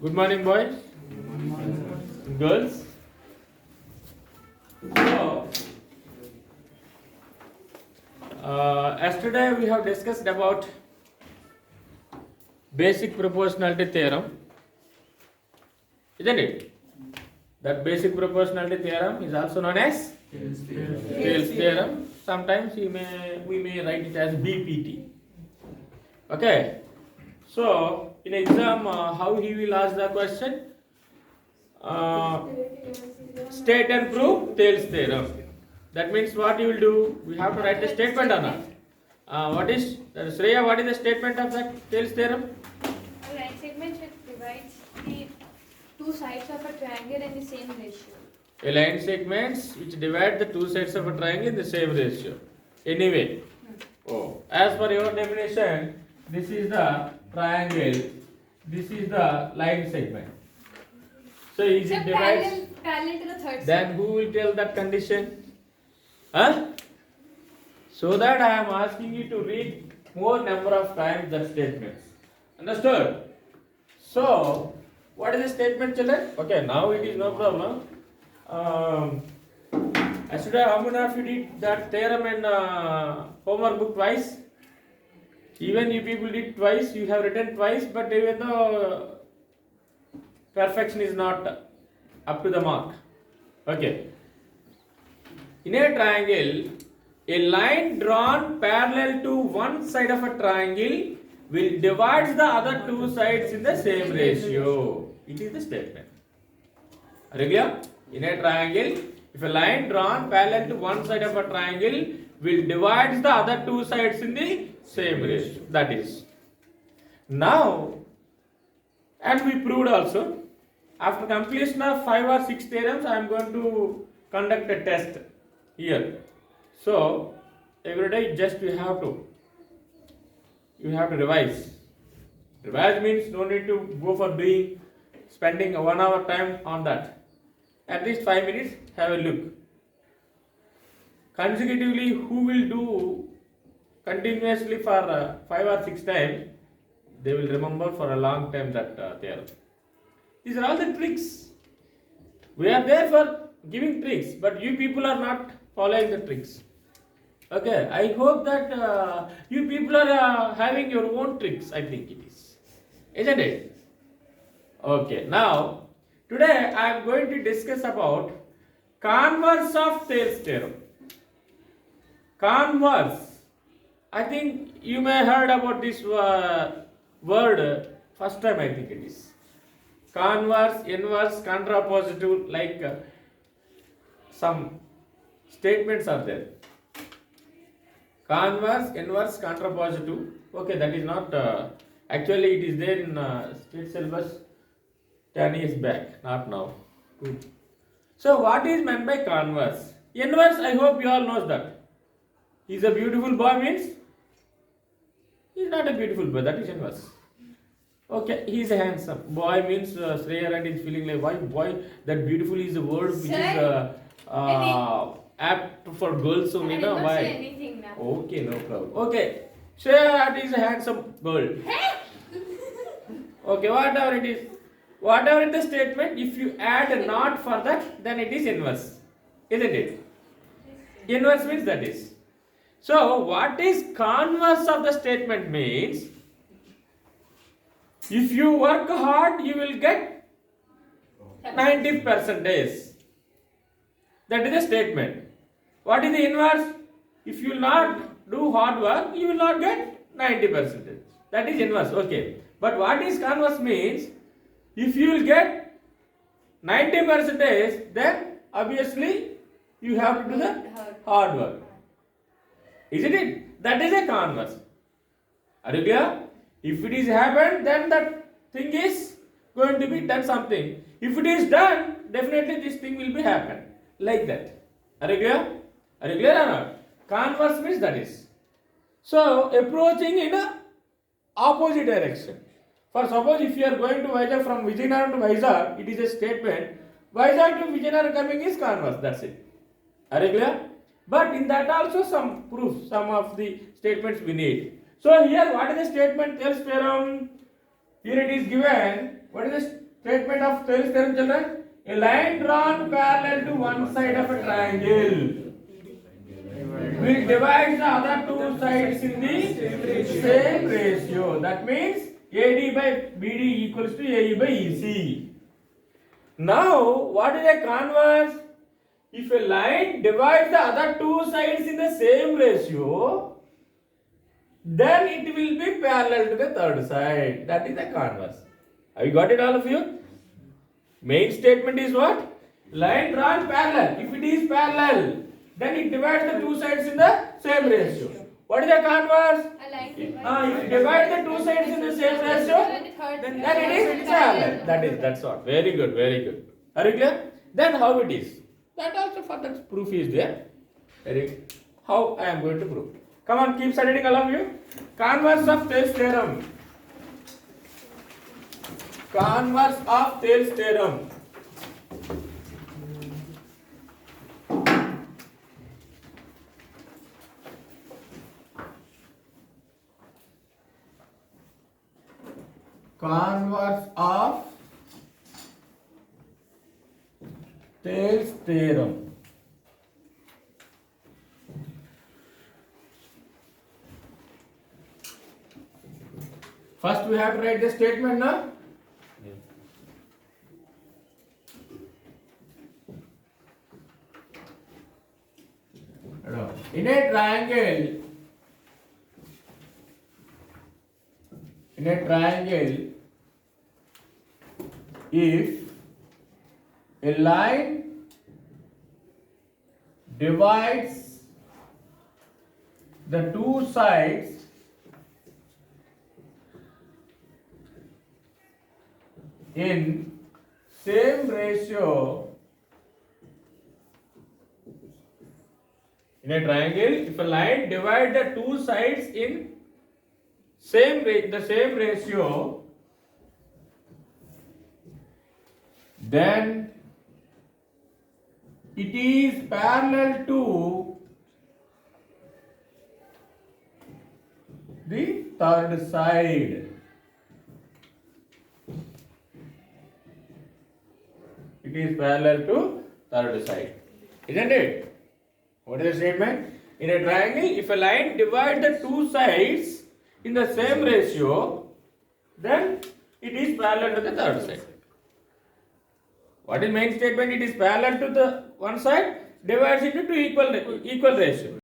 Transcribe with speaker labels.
Speaker 1: Good morning, boys. Girls. So, yesterday we have discussed about basic proportionality theorem, isn't it? That basic proportionality theorem is also known as Thales theorem. Sometimes we may write it as BPT. Okay. So in exam, how he will ask the question? State and prove Thales theorem. That means what you will do? We have to write the statement or not? What is Shreya? What is the statement of that Thales theorem?
Speaker 2: A line segment which divides the two sides of a triangle in the same ratio.
Speaker 1: A line segments which divide the two sides of a triangle in the same ratio. Anyway, as per your definition, this is the triangle. This is the line segment. So is it divides?
Speaker 2: Parallel to the third
Speaker 1: Then
Speaker 2: side.
Speaker 1: who will tell that condition? Huh? So that I am asking you to read more number of times that statements. Understood? So, what is the statement, children? Okay, now it is no problem. Yesterday, how many of you did that theorem in homework book twice? Even you people did twice, you have written twice, but even though perfection is not up to the mark. Okay. In a triangle, a line drawn parallel to one side of a triangle will divide the other two sides in the same ratio. It is the statement. Are you clear? In a triangle, if a line drawn parallel to one side of a triangle will divide the other two sides in the same ratio. That is. Now, and we proved also, after completion of 5 or 6 theorems, I am going to conduct a test here. So, every day just you have to revise. Revise means no need to go for spending a 1 hour time on that. At least 5 minutes, have a look. Consecutively, who will do continuously for 5 or 6 times, they will remember for a long time that theorem. These are all the tricks. We are there for giving tricks, but you people are not following the tricks. Okay, I hope that you people are having your own tricks, I think it is. Isn't it? Okay, now, today I am going to discuss about converse of Thales theorem. Converse. I think you may heard about this word first time, I think it is. Converse, inverse, contrapositive, like some statements are there. Converse, inverse, contrapositive. Okay, that is not, actually it is there in state syllabus 10 years back, not now. Good. So what is meant by converse? Inverse, I hope you all knows that. He is a beautiful boy means, he is not a beautiful boy, that is inverse. Okay, he is a handsome boy means Shreya and is feeling like why boy, that beautiful is a word which is apt for girls only,
Speaker 2: I
Speaker 1: no?
Speaker 2: will not
Speaker 1: Why?
Speaker 2: say anything now.
Speaker 1: Okay, no problem. Okay, Shreya is a handsome girl. Okay, whatever it is, whatever is the statement, if you add a not for that, then it is inverse, isn't it? Inverse means that is. So, what is converse of the statement means? If you work hard, you will get 90%. That is the statement. What is the inverse? If you will not do hard work, you will not get 90%. That is inverse. Okay. But what is converse means? If you will get 90%, then obviously you have to do the hard work. Isn't it? That is a converse. Are you clear? If it is happened, then that thing is going to be done something. If it is done, definitely this thing will be happen. Like that. Are you clear? Are you clear or not? Converse means that is. So, approaching in a opposite direction. For suppose if you are going to Vizag from Vijayanagara to Vizag, it is a statement. Vizag to Vijayanagara coming is converse. That's it. Are you clear? But in that also some proofs, some of the statements we need. So here what is the statement Thales theorem? Here it is given. What is the statement of Taylor's theorem, children? A line drawn parallel to one side of a triangle will divide the other two sides in the same ratio. That means AD by BD equals to AE by EC. Now, what is a converse? If a line divides the other two sides in the same ratio, then it will be parallel to the third side. That is the converse. Have you got it, all of you? Main statement is what? Line drawn parallel. If it is parallel, then it divides the two sides in the same ratio. What is the converse?
Speaker 2: A line
Speaker 1: If you divide the two sides in the same ratio, then it is parallel. That's what. Very good, very good. Are you clear? Then how it is? That also further proof is there. How I am going to prove? Come on, keep studying, all of you. Converse of Thales theorem. Converse of Thales theorem. Converse of Thales theorem. First we have to write the statement now. In a triangle, if a line divides the two sides in same ratio, in a triangle, if a line divides the two sides in the same ratio, then it is parallel to the third side. It is parallel to third side, isn't it? What is the statement? In a triangle, if a line divides the two sides in the same ratio, then it is parallel to the third side. What is main statement? It is parallel to the one side, divides into two equal ratio.